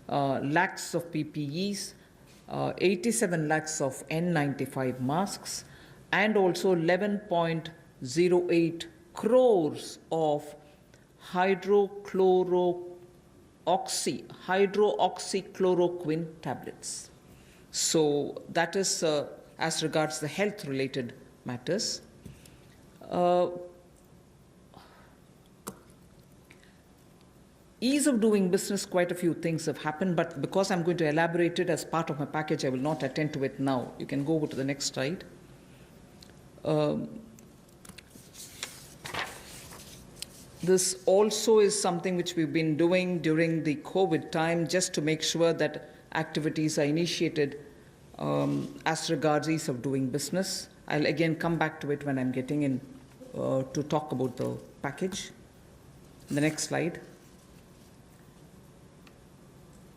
lakhs of PPEs, 87 lakhs of N95 masks, and also 11.08 crores of hydroxychloroquine tablets. So that is as regards the health-related matters. Ease of doing business, quite a few things have happened, but because I'm going to elaborate it as part of my package, I will not attend to it now. You can go over to the next slide. This also is something which we've been doing during the COVID time, just to make sure that activities are initiated as regards ease of doing business. I'll again come back to it when I'm getting in to talk about the package. The next slide.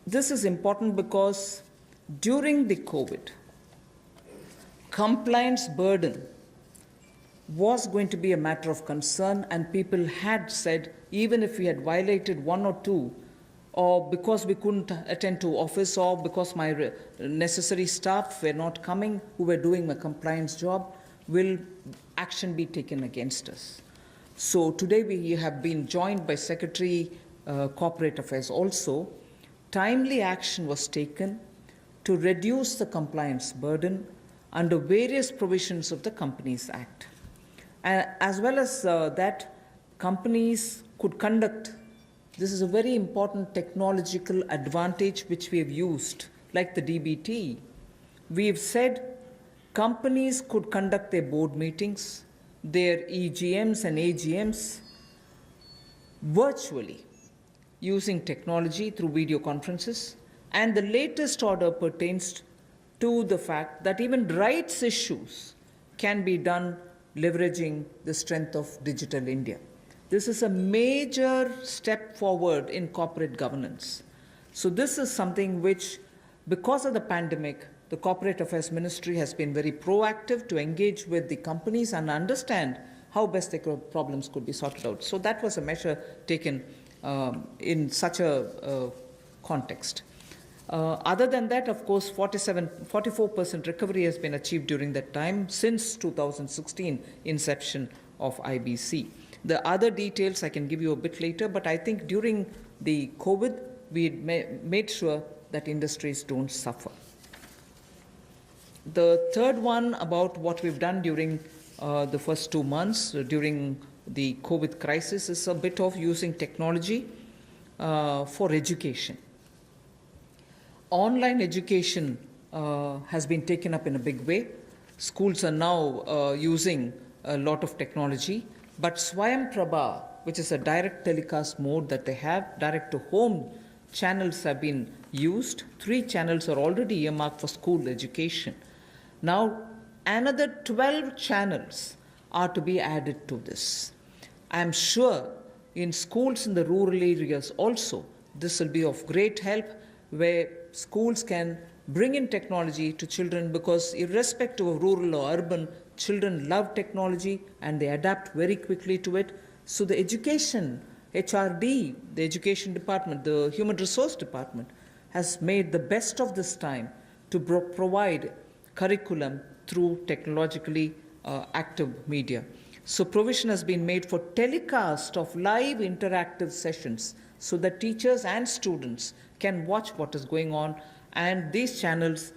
This is important because during the COVID, compliance burden was going to be a matter of concern, and people had said, even if we had violated one or two, or because we couldn't attend to office, or because my necessary staff were not coming who were doing my compliance job, will action be taken against us? So today we have been joined by Secretary Corporate Affairs also. Timely action was taken to reduce the compliance burden under various provisions of the Companies Act. As well as that, companies could conduct, this is a very important technological advantage which we have used, like the DBT. We have said companies could conduct their board meetings, their EGMs and AGMs virtually using technology through video conferences. And the latest order pertains to the fact that even rights issues can be done leveraging the strength of Digital India. This is a major step forward in corporate governance. So this is something which, because of the pandemic, the Corporate Affairs Ministry has been very proactive to engage with the companies and understand how best their problems could be sorted out. So that was a measure taken in such a context. Other than that, of course, 44% recovery has been achieved during that time since 2016 inception of IBC. The other details I can give you a bit later, but I think during the COVID, we made sure that industries don't suffer. The third one about what we've done during the first 2 months during the COVID crisis is a bit of using technology for education. Online education has been taken up in a big way. Schools are now using a lot of technology, but Swayam Prabha, which is a direct telecast mode that they have, direct to home channels have been used. 3 channels are already earmarked for school education. Now, another 12 channels are to be added to this. I'm sure in schools in the rural areas also, this will be of great help, where schools can bring in technology to children, because irrespective of rural or urban, children love technology and they adapt very quickly to it. So the education, HRD, the education department, the human resource department, has made the best of this time to provide curriculum through technologically active media. So provision has been made for telecast of live interactive sessions so that teachers and students can watch what is going on, and these channels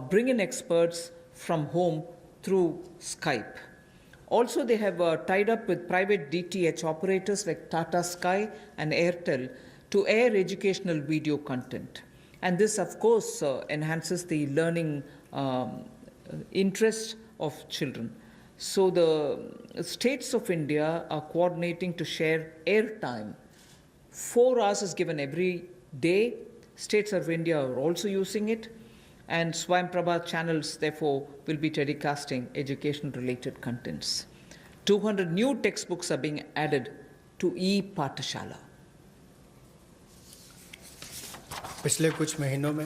bring in experts from home through Skype. Also, they have tied up with private DTH operators like Tata Sky and Airtel to air educational video content. And this, of course, enhances the learning interest of children. So the states of India are coordinating to share airtime. 4 hours is given every day. States of India are also using it. And Swayam Prabha channels, therefore, will be telecasting education-related contents. 200 new textbooks are being added to e-Pathshala. पिछले कुछ महीनों में